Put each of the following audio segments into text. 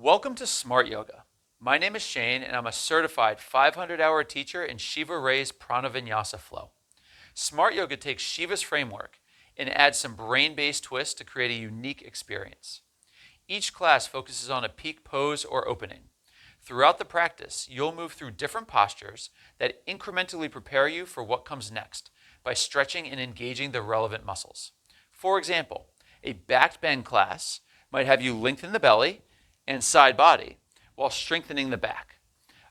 Welcome to Smart Yoga. My name is Shane and I'm a certified 500-hour teacher in Shiva Rae's prana vinyasa flow. Smart Yoga takes Shiva's framework and adds some brain-based twists to create a unique experience. Each class focuses on a peak pose or opening. Throughout the practice, you'll move through different postures that incrementally prepare you for what comes next by stretching and engaging the relevant muscles. For example, a back bend class might have you lengthen the belly and side body while strengthening the back.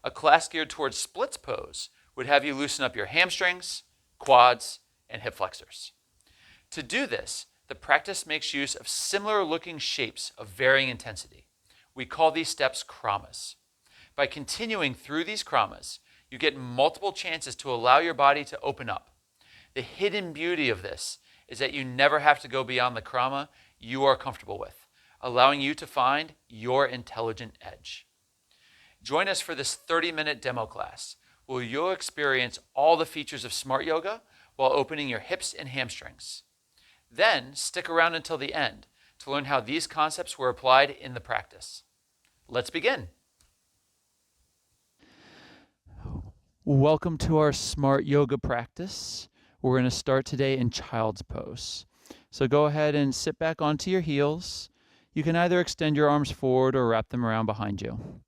A class geared towards splits pose would have you loosen up your hamstrings, quads, and hip flexors. To do this, the practice makes use of similar looking shapes of varying intensity. We call these steps Kramas. By continuing through these Kramas, you get multiple chances to allow your body to open up. The hidden beauty of this is that you never have to go beyond the Krama you are comfortable with, allowing you to find your intelligent edge. Join us for this 30-minute demo class where you'll experience all the features of Smart Yoga while opening your hips and hamstrings. Then stick around until the end to learn how these concepts were applied in the practice. Let's begin. Welcome to our Smart Yoga practice. We're going to start today in child's pose. So go ahead and sit back onto your heels. You can either extend your arms forward or wrap them around behind you.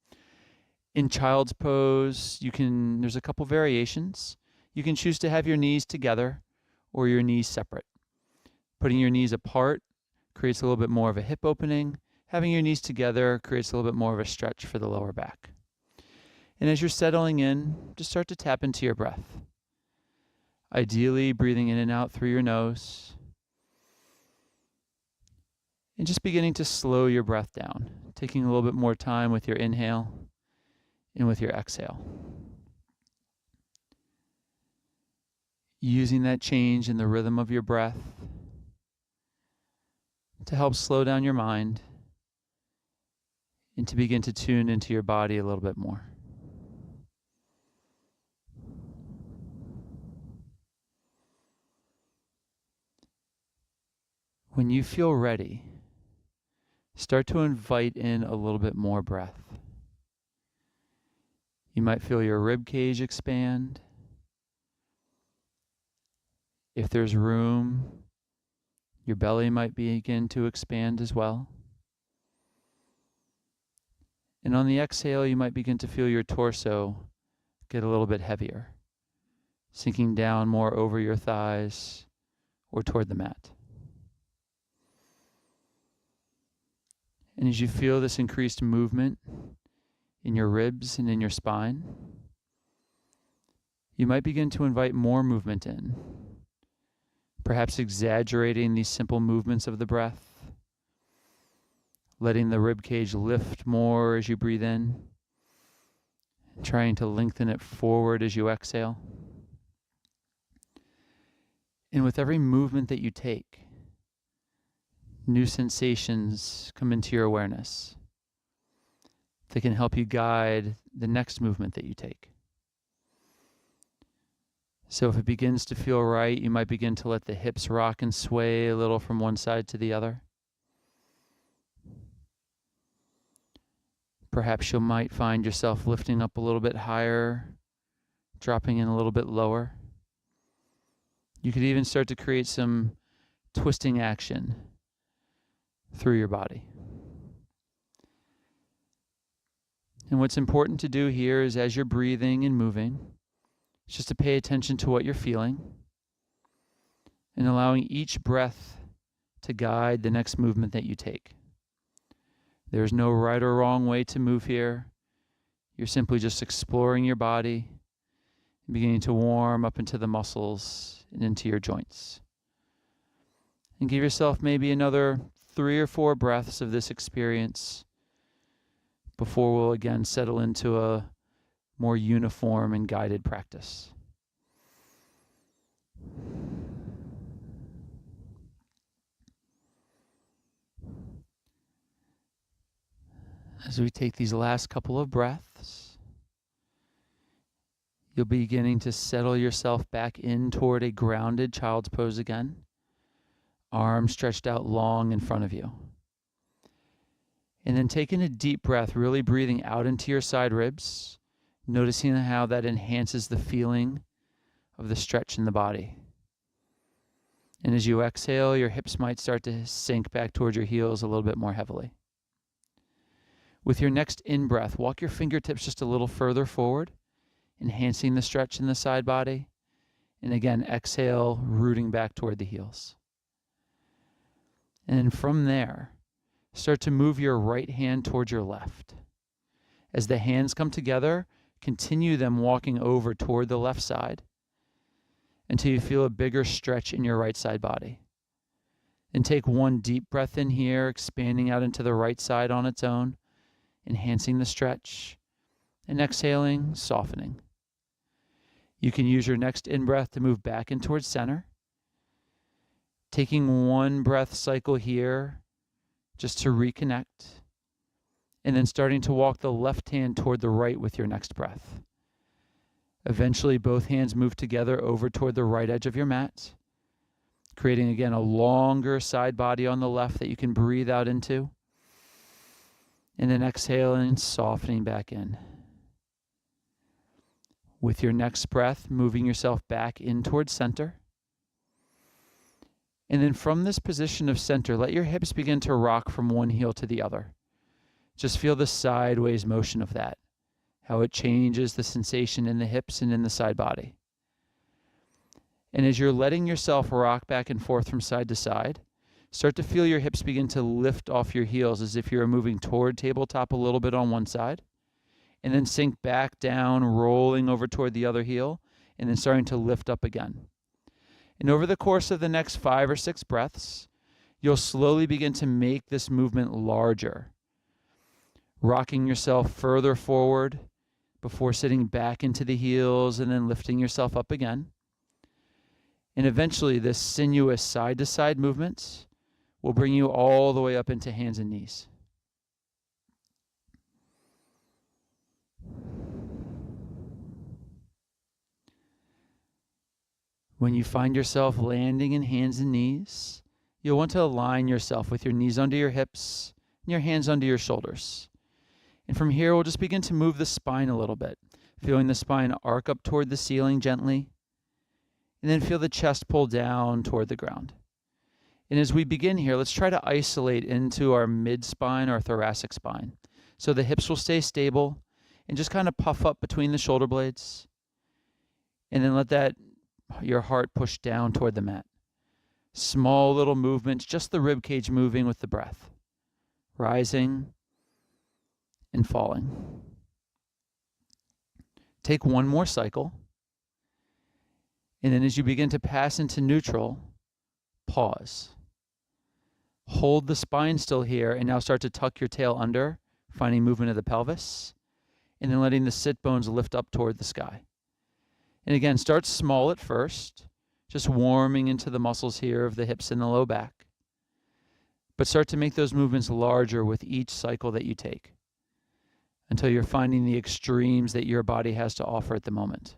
In child's pose, there's a couple variations. You can choose to have your knees together or your knees separate. Putting your knees apart creates a little bit more of a hip opening. Having your knees together creates a little bit more of a stretch for the lower back. And as you're settling in, just start to tap into your breath. Ideally, breathing in and out through your nose. And just beginning to slow your breath down, taking a little bit more time with your inhale and with your exhale. Using that change in the rhythm of your breath to help slow down your mind and to begin to tune into your body a little bit more. When you feel ready, start to invite in a little bit more breath. You might feel your rib cage expand. If there's room, your belly might begin to expand as well. And on the exhale, you might begin to feel your torso get a little bit heavier, sinking down more over your thighs or toward the mat. And as you feel this increased movement in your ribs and in your spine, you might begin to invite more movement in, perhaps exaggerating these simple movements of the breath, letting the rib cage lift more as you breathe in, trying to lengthen it forward as you exhale. And with every movement that you take, new sensations come into your awareness that can help you guide the next movement that you take. So if it begins to feel right, you might begin to let the hips rock and sway a little from one side to the other. Perhaps you might find yourself lifting up a little bit higher, dropping in a little bit lower. You could even start to create some twisting action through your body. And what's important to do here is as you're breathing and moving, it's just to pay attention to what you're feeling and allowing each breath to guide the next movement that you take. There's no right or wrong way to move here. You're simply just exploring your body and beginning to warm up into the muscles and into your joints. And give yourself maybe another 3 or 4 breaths of this experience before we'll again settle into a more uniform and guided practice. As we take these last couple of breaths, you'll be beginning to settle yourself back in toward a grounded child's pose again, arms stretched out long in front of you. And then taking a deep breath, really breathing out into your side ribs, noticing how that enhances the feeling of the stretch in the body. And as you exhale, your hips might start to sink back towards your heels a little bit more heavily. With your next in-breath, walk your fingertips just a little further forward, enhancing the stretch in the side body. And again, exhale, rooting back toward the heels. And from there, start to move your right hand towards your left. As the hands come together, continue them walking over toward the left side until you feel a bigger stretch in your right side body. And take one deep breath in here, expanding out into the right side on its own, enhancing the stretch, and exhaling, softening. You can use your next in-breath to move back in towards center. Taking one breath cycle here, just to reconnect, and then starting to walk the left hand toward the right with your next breath. Eventually, both hands move together over toward the right edge of your mat, creating again a longer side body on the left that you can breathe out into, and then exhaling, softening back in. With your next breath, moving yourself back in towards center. And then from this position of center, let your hips begin to rock from one heel to the other. Just feel the sideways motion of that, how it changes the sensation in the hips and in the side body. And as you're letting yourself rock back and forth from side to side, start to feel your hips begin to lift off your heels as if you're moving toward tabletop a little bit on one side, and then sink back down, rolling over toward the other heel, and then starting to lift up again. And over the course of the next 5 or 6 breaths, you'll slowly begin to make this movement larger, rocking yourself further forward before sitting back into the heels and then lifting yourself up again. And eventually this sinuous side-to-side movement will bring you all the way up into hands and knees. When you find yourself landing in hands and knees, you'll want to align yourself with your knees under your hips and your hands under your shoulders. And from here, we'll just begin to move the spine a little bit, feeling the spine arc up toward the ceiling gently, and then feel the chest pull down toward the ground. And as we begin here, let's try to isolate into our mid-spine or thoracic spine. So the hips will stay stable and just kind of puff up between the shoulder blades. And then let your heart push down toward the mat. Small little movements, just the rib cage moving with the breath. Rising and falling. Take one more cycle. And then as you begin to pass into neutral, pause. Hold the spine still here and now start to tuck your tail under, finding movement of the pelvis, and then letting the sit bones lift up toward the sky. And again, start small at first, just warming into the muscles here of the hips and the low back. But start to make those movements larger with each cycle that you take until you're finding the extremes that your body has to offer at the moment.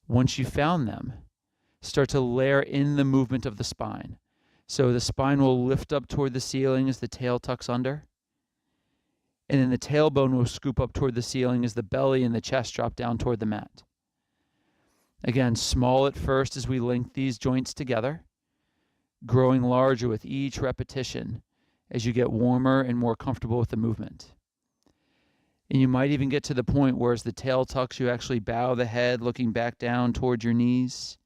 Once you've found them, start to layer in the movement of the spine. So the spine will lift up toward the ceiling as the tail tucks under. And then the tailbone will scoop up toward the ceiling as the belly and the chest drop down toward the mat. Again, small at first as we link these joints together, growing larger with each repetition as you get warmer and more comfortable with the movement. And you might even get to the point where as the tail tucks, you actually bow the head, looking back down toward your knees.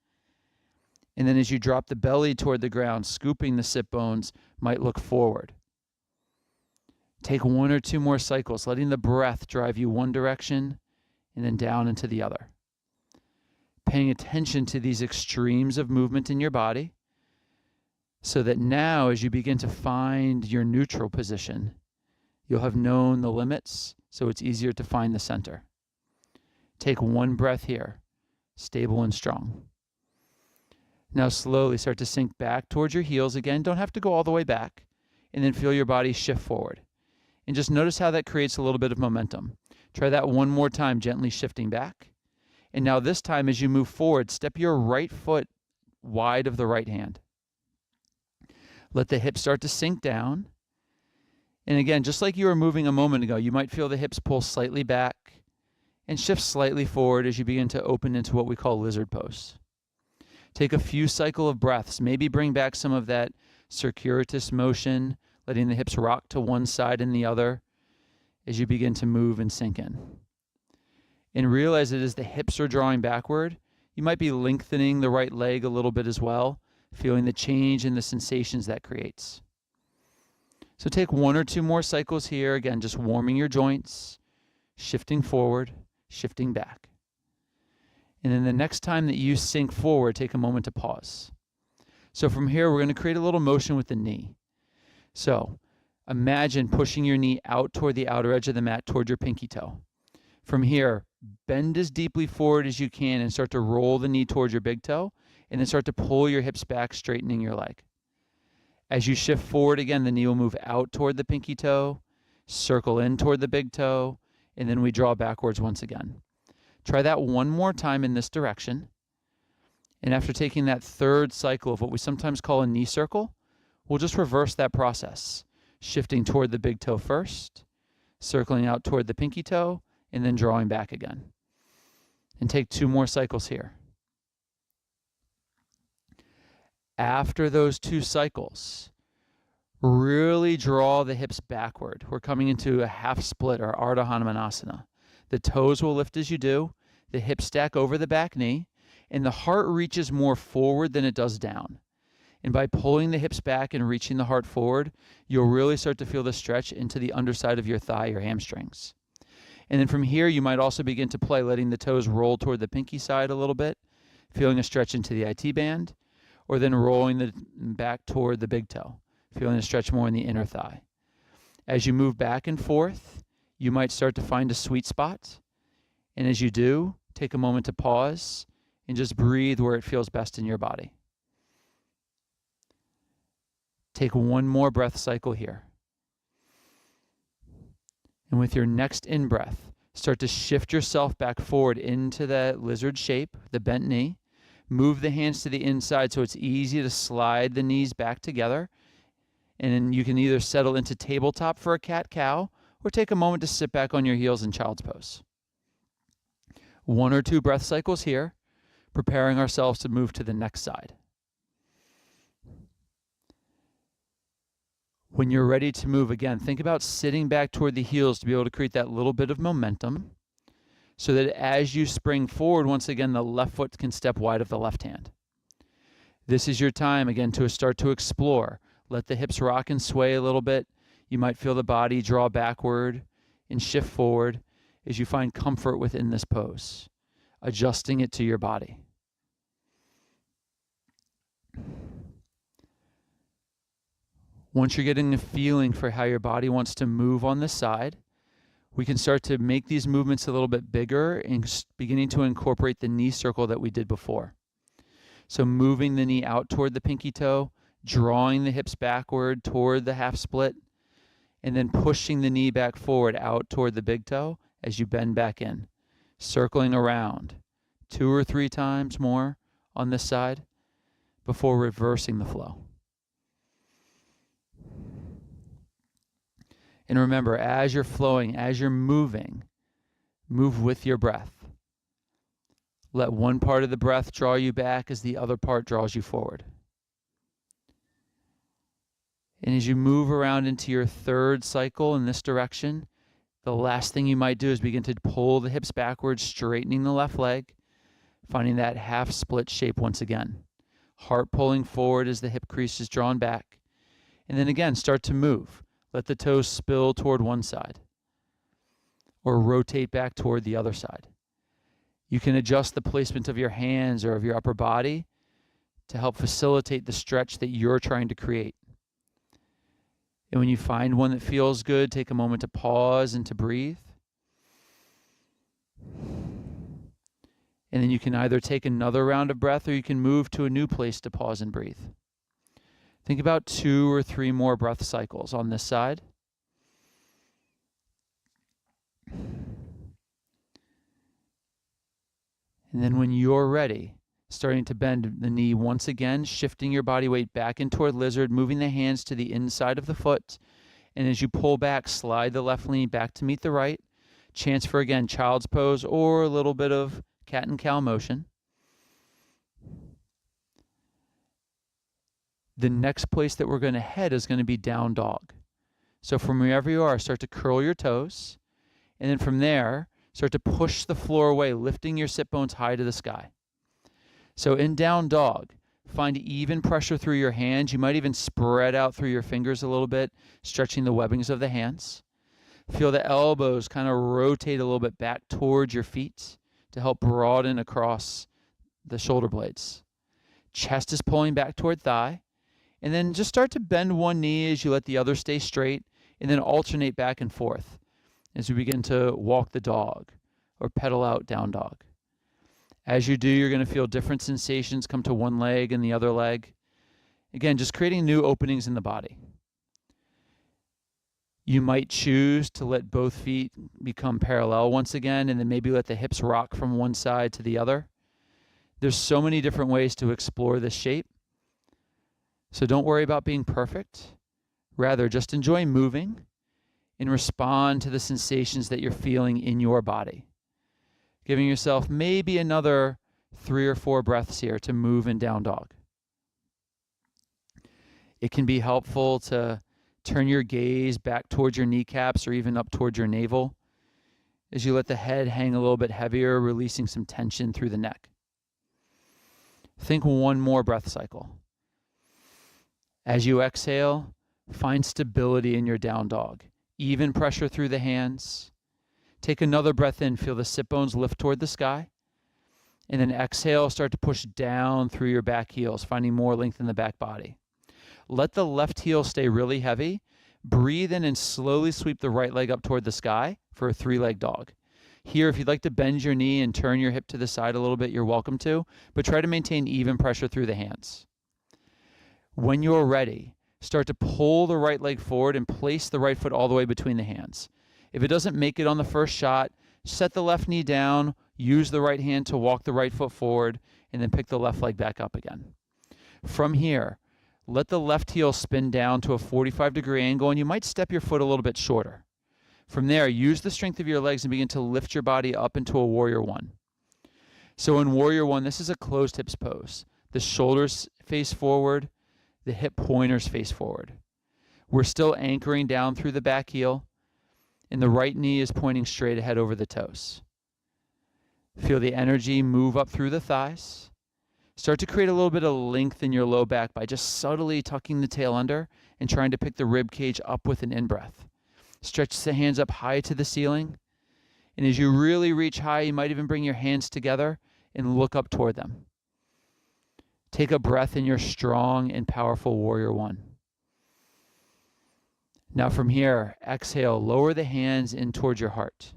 And then as you drop the belly toward the ground, scooping the sit bones might look forward. Take 1 or 2 more cycles, letting the breath drive you one direction and then down into the other. Paying attention to these extremes of movement in your body so that now as you begin to find your neutral position, you'll have known the limits, so it's easier to find the center. Take 1 breath here, stable and strong. Now slowly start to sink back towards your heels again. Don't have to go all the way back. And then feel your body shift forward. And just notice how that creates a little bit of momentum. Try that one more time, gently shifting back. And now this time as you move forward, step your right foot wide of the right hand. Let the hips start to sink down. And again, just like you were moving a moment ago, you might feel the hips pull slightly back and shift slightly forward as you begin to open into what we call lizard pose. Take a few cycle of breaths, maybe bring back some of that circuitous motion, letting the hips rock to one side and the other as you begin to move and sink in. And realize that as the hips are drawing backward, you might be lengthening the right leg a little bit as well, feeling the change in the sensations that creates. So take 1 or 2 more cycles here, again, just warming your joints, shifting forward, shifting back. And then the next time that you sink forward, take a moment to pause. So from here, we're going to create a little motion with the knee. So imagine pushing your knee out toward the outer edge of the mat, toward your pinky toe. From here, bend as deeply forward as you can and start to roll the knee towards your big toe, and then start to pull your hips back, straightening your leg. As you shift forward again, the knee will move out toward the pinky toe, circle in toward the big toe, and then we draw backwards once again. Try that one more time in this direction. And after taking that third cycle of what we sometimes call a knee circle, we'll just reverse that process, shifting toward the big toe first, circling out toward the pinky toe, and then drawing back again. And take 2 more cycles here. After those 2 cycles, really draw the hips backward. We're coming into a half split, or Ardha Hanumanasana. The toes will lift as you do, the hips stack over the back knee, and the heart reaches more forward than it does down. And by pulling the hips back and reaching the heart forward, you'll really start to feel the stretch into the underside of your thigh, your hamstrings. And then from here, you might also begin to play, letting the toes roll toward the pinky side a little bit, feeling a stretch into the IT band, or then rolling the back toward the big toe, feeling a stretch more in the inner thigh. As you move back and forth, you might start to find a sweet spot. And as you do, take a moment to pause and just breathe where it feels best in your body. Take 1 more breath cycle here. And with your next in-breath, start to shift yourself back forward into that lizard shape, the bent knee. Move the hands to the inside so it's easy to slide the knees back together. And then you can either settle into tabletop for a cat-cow or take a moment to sit back on your heels in child's pose. 1 or 2 breath cycles here, preparing ourselves to move to the next side. When you're ready to move again, think about sitting back toward the heels to be able to create that little bit of momentum so that as you spring forward, once again, the left foot can step wide of the left hand. This is your time, again, to start to explore. Let the hips rock and sway a little bit. You might feel the body draw backward and shift forward as you find comfort within this pose, adjusting it to your body. Once you're getting a feeling for how your body wants to move on this side, we can start to make these movements a little bit bigger and beginning to incorporate the knee circle that we did before. So moving the knee out toward the pinky toe, drawing the hips backward toward the half split, and then pushing the knee back forward out toward the big toe as you bend back in, circling around 2 or 3 times more on this side before reversing the flow. And remember, as you're flowing, as you're moving, move with your breath. Let one part of the breath draw you back as the other part draws you forward. And as you move around into your third cycle in this direction, the last thing you might do is begin to pull the hips backwards, straightening the left leg, finding that half split shape once again. Heart pulling forward as the hip crease is drawn back. And then again, start to move. Let the toes spill toward one side or rotate back toward the other side. You can adjust the placement of your hands or of your upper body to help facilitate the stretch that you're trying to create. And when you find one that feels good, take a moment to pause and to breathe. And then you can either take another round of breath or you can move to a new place to pause and breathe. Think about 2 or 3 more breath cycles on this side. And then when you're ready, Starting to bend the knee once again, shifting your body weight back in toward lizard, moving the hands to the inside of the foot. And as you pull back, slide the left knee back to meet the right. Chance for, again, child's pose or a little bit of cat and cow motion. The next place that we're going to head is going to be down dog. So from wherever you are, start to curl your toes. And then from there, start to push the floor away, lifting your sit bones high to the sky. So in down dog, find even pressure through your hands. You might even spread out through your fingers a little bit, stretching the webbings of the hands. Feel the elbows kind of rotate a little bit back towards your feet to help broaden across the shoulder blades. Chest is pulling back toward thigh. And then just start to bend one knee as you let the other stay straight, and then alternate back and forth as we begin to walk the dog or pedal out down dog. As you do, you're going to feel different sensations come to one leg and the other leg. Again, just creating new openings in the body. You might choose to let both feet become parallel once again, and then maybe let the hips rock from one side to the other. There's so many different ways to explore this shape. So don't worry about being perfect. Rather, just enjoy moving and respond to the sensations that you're feeling in your body. Giving yourself maybe another 3 or 4 breaths here to move in down dog. It can be helpful to turn your gaze back towards your kneecaps or even up towards your navel as you let the head hang a little bit heavier, releasing some tension through the neck. Think one more breath cycle. As you exhale, find stability in your down dog. Even pressure through the hands. Take another breath in. Feel the sit bones lift toward the sky. And then exhale, start to push down through your back heels, finding more length in the back body. Let the left heel stay really heavy. Breathe in and slowly sweep the right leg up toward the sky for a 3-leg dog. Here, if you'd like to bend your knee and turn your hip to the side a little bit, you're welcome to, but try to maintain even pressure through the hands. When you're ready, start to pull the right leg forward and place the right foot all the way between the hands. If it doesn't make it on the first shot, set the left knee down, use the right hand to walk the right foot forward, and then pick the left leg back up again. From here, let the left heel spin down to a 45-degree angle, and you might step your foot a little bit shorter. From there, use the strength of your legs and begin to lift your body up into a warrior one. So in warrior one, this is a closed hips pose. The shoulders face forward, the hip pointers face forward. We're still anchoring down through the back heel, and the right knee is pointing straight ahead over the toes. Feel the energy move up through the thighs. Start to create a little bit of length in your low back by just subtly tucking the tail under and trying to pick the rib cage up with an in-breath. Stretch the hands up high to the ceiling. And as you really reach high, you might even bring your hands together and look up toward them. Take a breath in your strong and powerful warrior one. Now from here, exhale, lower the hands in towards your heart.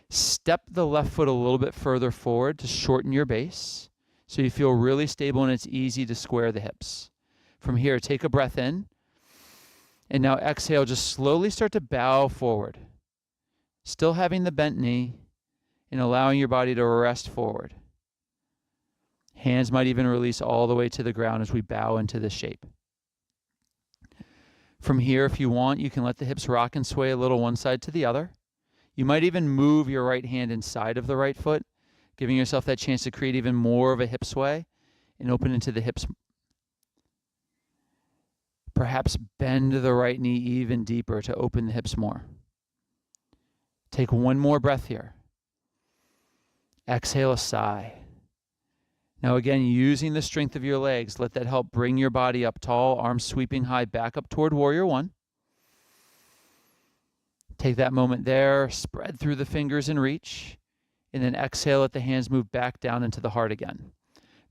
Step the left foot a little bit further forward to shorten your base so you feel really stable and it's easy to square the hips. From here, take a breath in. And now exhale, just slowly start to bow forward. Still having the bent knee and allowing your body to rest forward. Hands might even release all the way to the ground as we bow into this shape. From here, if you want, you can let the hips rock and sway a little one side to the other. You might even move your right hand inside of the right foot, giving yourself that chance to create even more of a hip sway and open into the hips. Perhaps bend the right knee even deeper to open the hips more. Take one more breath here. Exhale a sigh. Now again, using the strength of your legs, let that help bring your body up tall, arms sweeping high back up toward warrior one. Take that moment there, spread through the fingers and reach, and then exhale, let the hands move back down into the heart again.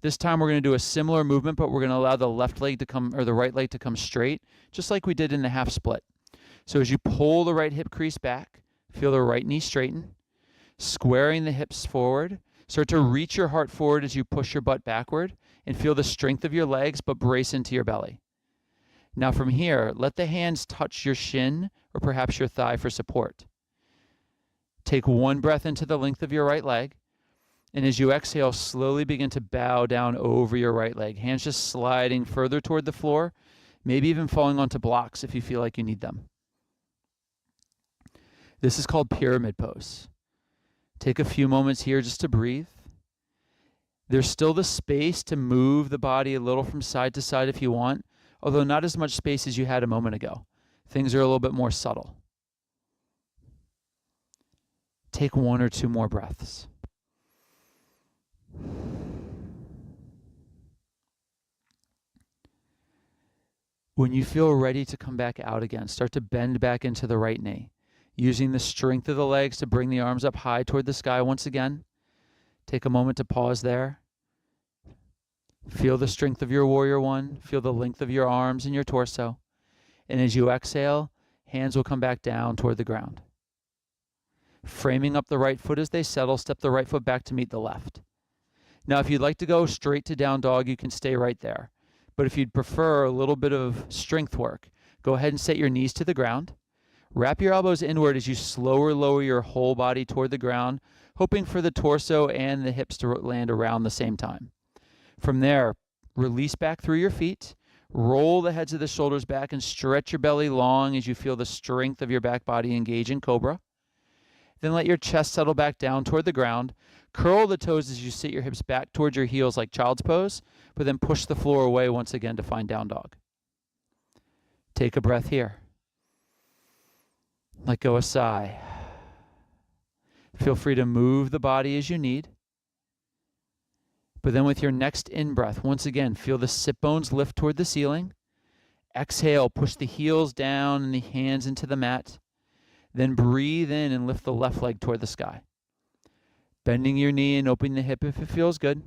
This time we're going to do a similar movement, but we're going to allow the left leg to come, or the right leg to come straight, just like we did in the half split. So as you pull the right hip crease back, feel the right knee straighten, squaring the hips forward. Start to reach your heart forward as you push your butt backward and feel the strength of your legs, but brace into your belly. Now from here, let the hands touch your shin or perhaps your thigh for support. Take one breath into the length of your right leg And as you exhale, slowly begin to bow down over your right leg. Hands just sliding further toward the floor, maybe even falling onto blocks if you feel like you need them. This is called pyramid pose. Take a few moments here just to breathe. There's still the space to move the body a little from side to side if you want, although not as much space as you had a moment ago. Things are a little bit more subtle. Take 1 or 2 more breaths. When you feel ready to come back out again, start to bend back into the right knee, using the strength of the legs to bring the arms up high toward the sky once again. Take a moment to pause there. Feel the strength of your warrior one. Feel the length of your arms and your torso. And as you exhale, hands will come back down toward the ground. Framing up the right foot as they settle, step the right foot back to meet the left. Now, if you'd like to go straight to down dog, you can stay right there. But if you'd prefer a little bit of strength work, go ahead and set your knees to the ground. Wrap your elbows inward as you slower lower your whole body toward the ground, hoping for the torso and the hips to land around the same time. From there, release back through your feet, roll the heads of the shoulders back, and stretch your belly long as you feel the strength of your back body engage in cobra. Then let your chest settle back down toward the ground. Curl the toes as you sit your hips back towards your heels like child's pose, but then push the floor away once again to find down dog. Take a breath here. Let go a sigh. Feel free to move the body as you need. But then with your next in-breath, once again, feel the sit bones lift toward the ceiling. Exhale, push the heels down and the hands into the mat. Then breathe in and lift the left leg toward the sky. Bending your knee and opening the hip if it feels good.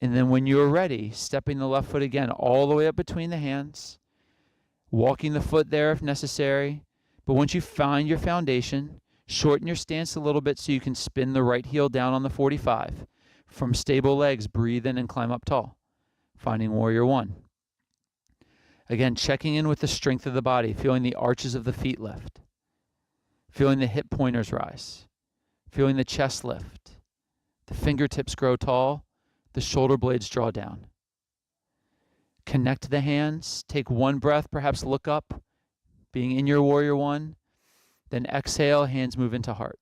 And then when you're ready, stepping the left foot again all the way up between the hands. Walking the foot there if necessary. But once you find your foundation, shorten your stance a little bit so you can spin the right heel down on the 45. From stable legs, breathe in and climb up tall. Finding warrior one. Again, checking in with the strength of the body, feeling the arches of the feet lift. Feeling the hip pointers rise. Feeling the chest lift. The fingertips grow tall. The shoulder blades draw down. Connect the hands. Take one breath, perhaps look up, being in your warrior one. Then exhale, hands move into heart.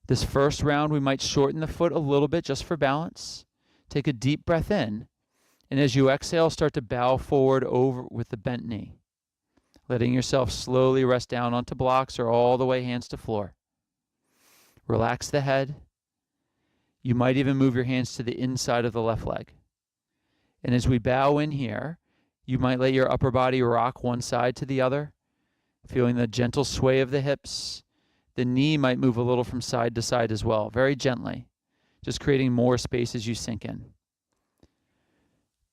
This first round, we might shorten the foot a little bit just for balance. Take a deep breath in. And as you exhale, start to bow forward over with the bent knee. Letting yourself slowly rest down onto blocks or all the way hands to floor. Relax the head. You might even move your hands to the inside of the left leg. And as we bow in here, you might let your upper body rock one side to the other, feeling the gentle sway of the hips. The knee might move a little from side to side as well, very gently, just creating more space as you sink in.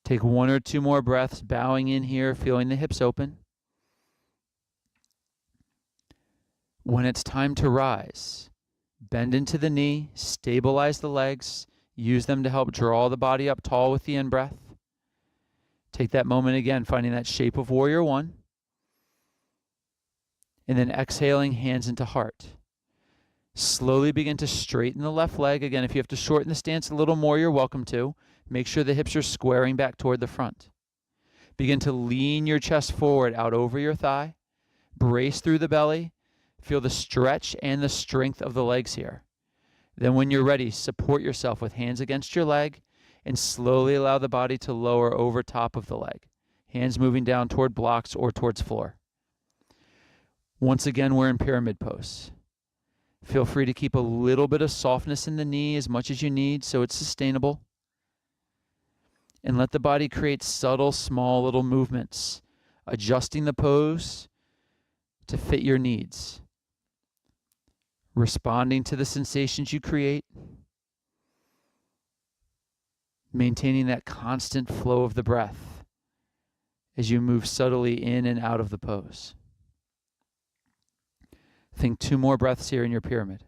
Take 1 or 2 more breaths, bowing in here, feeling the hips open. When it's time to rise, bend into the knee, stabilize the legs, use them to help draw the body up tall with the in-breath. Take that moment again, finding that shape of warrior one. And then exhaling, hands into heart. Slowly begin to straighten the left leg. Again, if you have to shorten the stance a little more, you're welcome to. Make sure the hips are squaring back toward the front. Begin to lean your chest forward out over your thigh. Brace through the belly. Feel the stretch and the strength of the legs here. Then when you're ready, support yourself with hands against your leg and slowly allow the body to lower over top of the leg. Hands moving down toward blocks or towards floor. Once again, we're in pyramid pose. Feel free to keep a little bit of softness in the knee as much as you need so it's sustainable. And let the body create subtle, small little movements, adjusting the pose to fit your needs. Responding to the sensations you create. Maintaining that constant flow of the breath as you move subtly in and out of the pose. Think 2 more breaths here in your pyramid.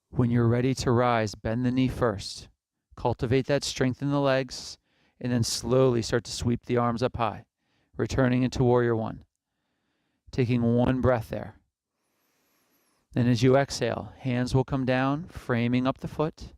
When you're ready to rise, bend the knee first. Cultivate that strength in the legs, and then slowly start to sweep the arms up high. returning into warrior one. Taking one breath there. Then as you exhale, hands will come down, framing up the foot.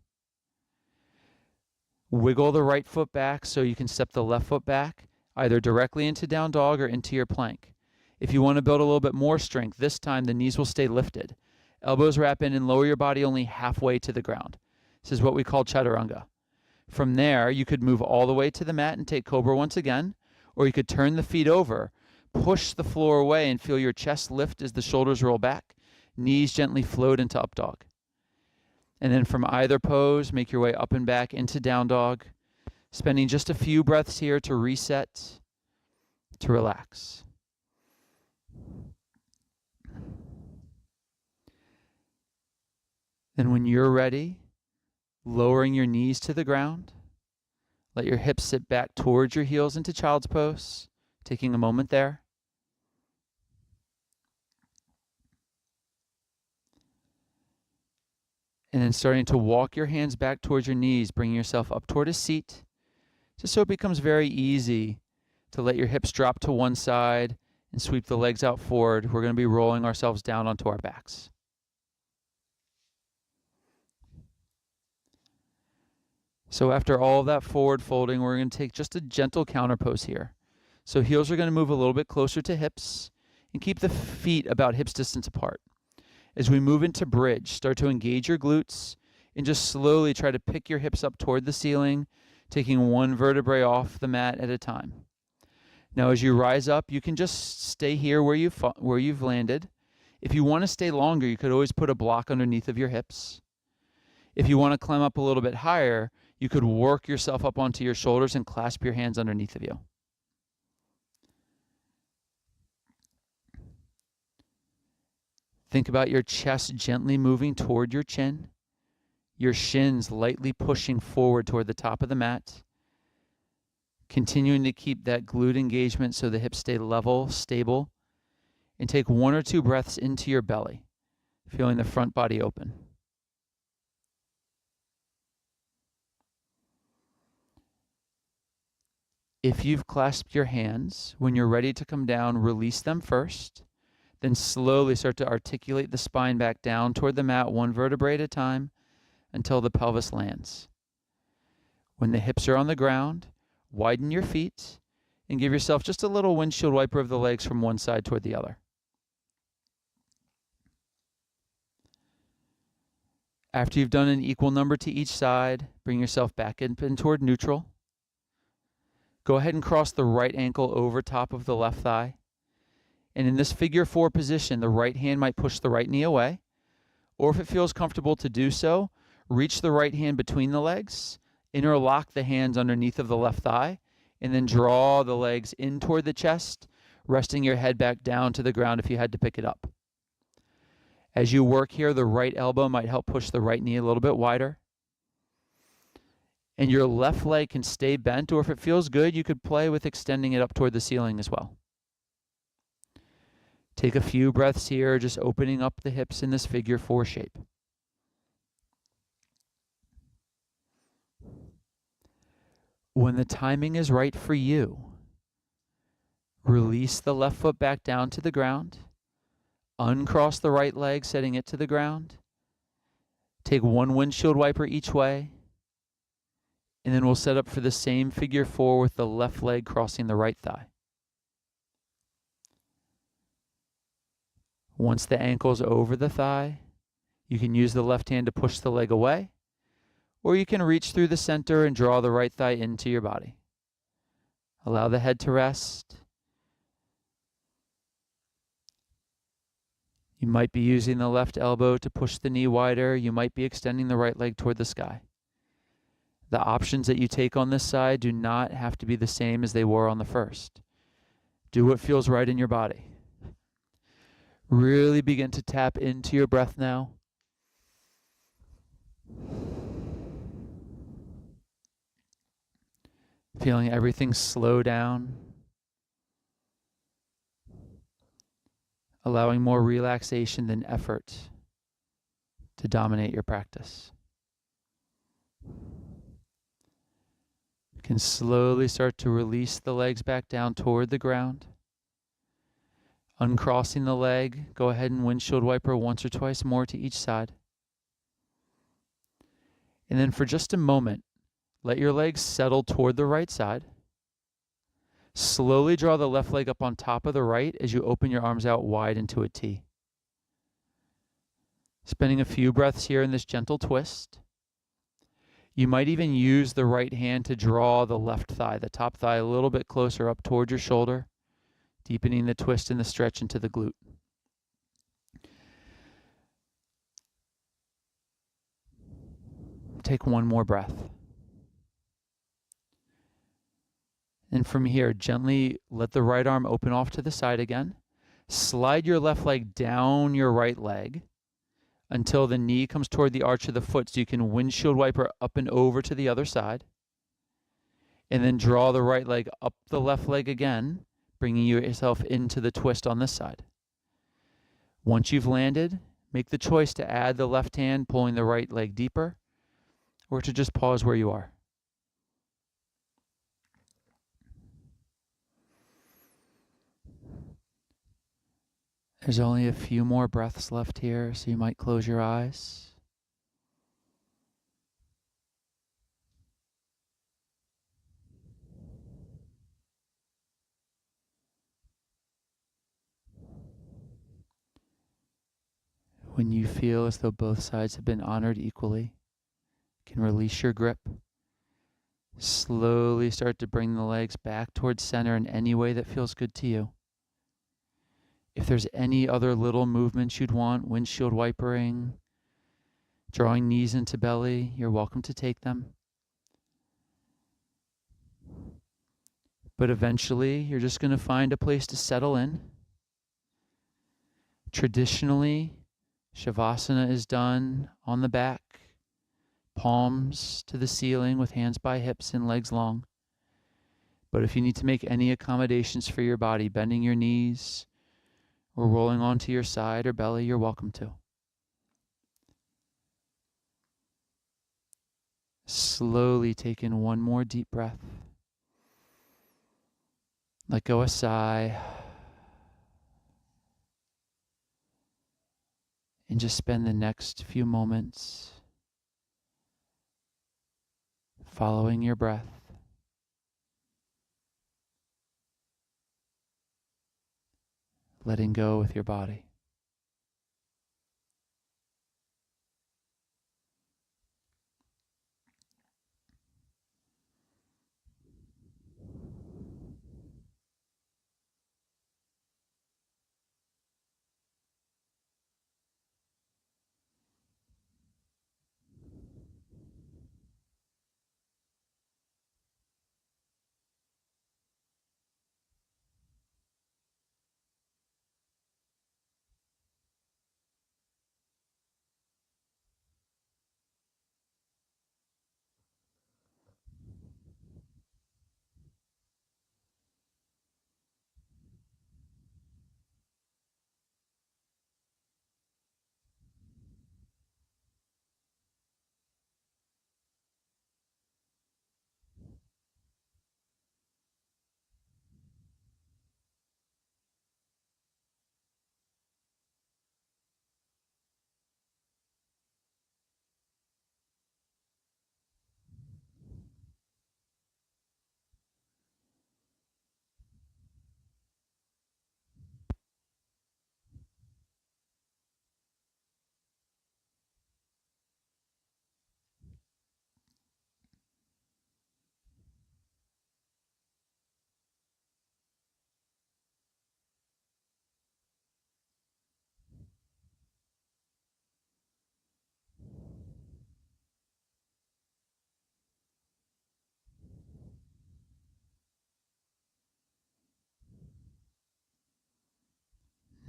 Wiggle the right foot back so you can step the left foot back, either directly into down dog or into your plank. If you want to build a little bit more strength, this time the knees will stay lifted. Elbows wrap in and lower your body only halfway to the ground. This is what we call chaturanga. From there, you could move all the way to the mat and take cobra once again, or you could turn the feet over, push the floor away and feel your chest lift as the shoulders roll back, knees gently float into up dog. And then from either pose, make your way up and back into down dog, spending just a few breaths here to reset, to relax. Then when you're ready, lowering your knees to the ground, let your hips sit back towards your heels into child's pose, taking a moment there. And then starting to walk your hands back towards your knees, bringing yourself up toward a seat, just so it becomes very easy to let your hips drop to one side and sweep the legs out forward. We're going to be rolling ourselves down onto our backs. So after all of that forward folding, we're going to take just a gentle counter pose here. So heels are going to move a little bit closer to hips and keep the feet about hips distance apart. As we move into bridge, start to engage your glutes and just slowly try to pick your hips up toward the ceiling, taking one vertebrae off the mat at a time. Now as you rise up, you can just stay here where you've landed. If you want to stay longer, you could always put a block underneath of your hips. If you want to climb up a little bit higher, you could work yourself up onto your shoulders and clasp your hands underneath of you. Think about your chest gently moving toward your chin, your shins lightly pushing forward toward the top of the mat, continuing to keep that glute engagement so the hips stay level, stable, and take one or two breaths into your belly, feeling the front body open. If you've clasped your hands, when you're ready to come down, release them first. Then slowly start to articulate the spine back down toward the mat, one vertebrae at a time, until the pelvis lands. When the hips are on the ground, widen your feet and give yourself just a little windshield wiper of the legs from one side toward the other. After you've done an equal number to each side, bring yourself back in toward neutral. Go ahead and cross the right ankle over top of the left thigh. And in this figure four position, the right hand might push the right knee away. Or if it feels comfortable to do so, reach the right hand between the legs, interlock the hands underneath of the left thigh, and then draw the legs in toward the chest, resting your head back down to the ground if you had to pick it up. As you work here, the right elbow might help push the right knee a little bit wider. And your left leg can stay bent, or if it feels good, you could play with extending it up toward the ceiling as well. Take a few breaths here, just opening up the hips in this figure four shape. When the timing is right for you, release the left foot back down to the ground, uncross the right leg, setting it to the ground. Take one windshield wiper each way. And then we'll set up for the same figure four with the left leg crossing the right thigh. Once the ankle's over the thigh, you can use the left hand to push the leg away, or you can reach through the center and draw the right thigh into your body. Allow the head to rest. You might be using the left elbow to push the knee wider. You might be extending the right leg toward the sky. The options that you take on this side do not have to be the same as they were on the first. Do what feels right in your body. Really begin to tap into your breath now. Feeling everything slow down. Allowing more relaxation than effort to dominate your practice. can slowly start to release the legs back down toward the ground. Uncrossing the leg, go ahead and windshield wiper once or twice more to each side. And then for just a moment, let your legs settle toward the right side. Slowly draw the left leg up on top of the right as you open your arms out wide into a T. Spending a few breaths here in this gentle twist. You might even use the right hand to draw the left thigh, the top thigh, a little bit closer up toward your shoulder, deepening the twist and the stretch into the glute. Take one more breath. And from here, gently let the right arm open off to the side again. Slide your left leg down your right leg until the knee comes toward the arch of the foot so you can windshield wiper up and over to the other side. And then draw the right leg up the left leg again, bringing yourself into the twist on this side. Once you've landed, make the choice to add the left hand, pulling the right leg deeper, or to just pause where you are. There's only a few more breaths left here, so you might close your eyes. When you feel as though both sides have been honored equally, you can release your grip. Slowly start to bring the legs back towards center in any way that feels good to you. If there's any other little movements you'd want, windshield wipering, drawing knees into belly, you're welcome to take them. But eventually, you're just going to find a place to settle in. Traditionally, Shavasana is done on the back, palms to the ceiling with hands by hips and legs long. But if you need to make any accommodations for your body, bending your knees or rolling onto your side or belly, you're welcome to. Slowly take in one more deep breath. Let go a sigh. And just spend the next few moments following your breath. Letting go with your body.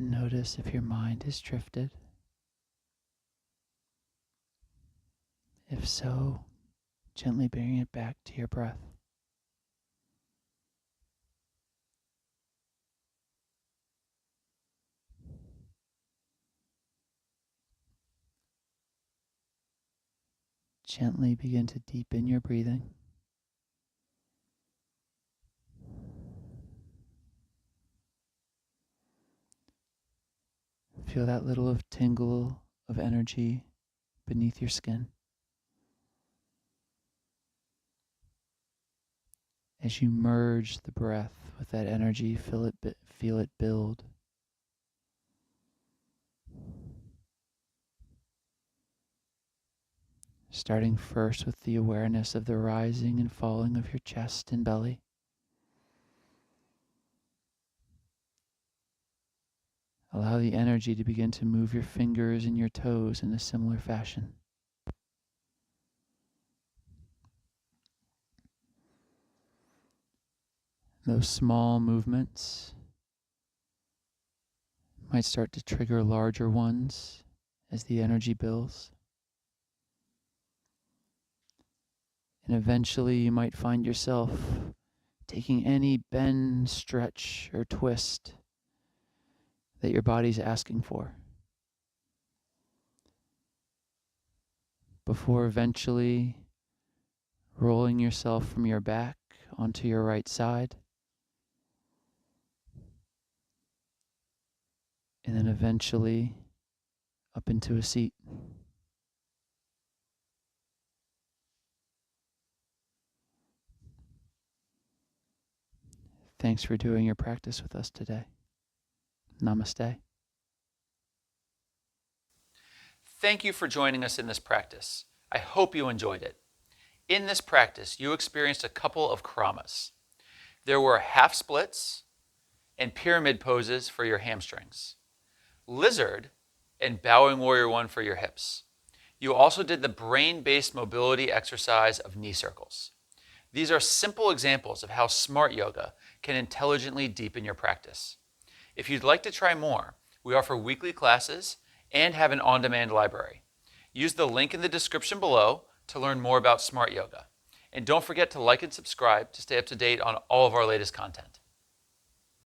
Notice if your mind has drifted. If so, gently bring it back to your breath. Gently begin to deepen your breathing. Feel that little of tingle of energy beneath your skin. As you merge the breath with that energy, feel it build. Starting first with the awareness of the rising and falling of your chest and belly. Allow the energy to begin to move your fingers and your toes in a similar fashion. Those small movements might start to trigger larger ones as the energy builds. And eventually you might find yourself taking any bend, stretch, or twist that your body's asking for, before eventually rolling yourself from your back onto your right side, and then eventually up into a seat. Thanks for doing your practice with us today. Namaste. Thank you for joining us in this practice. I hope you enjoyed it. In this practice, you experienced a couple of kramas. There were half splits and pyramid poses for your hamstrings, lizard and bowing warrior one for your hips. You also did the brain-based mobility exercise of knee circles. These are simple examples of how smart yoga can intelligently deepen your practice. If you'd like to try more, we offer weekly classes and have an on-demand library. Use the link in the description below to learn more about smart yoga. And don't forget to like and subscribe to stay up to date on all of our latest content.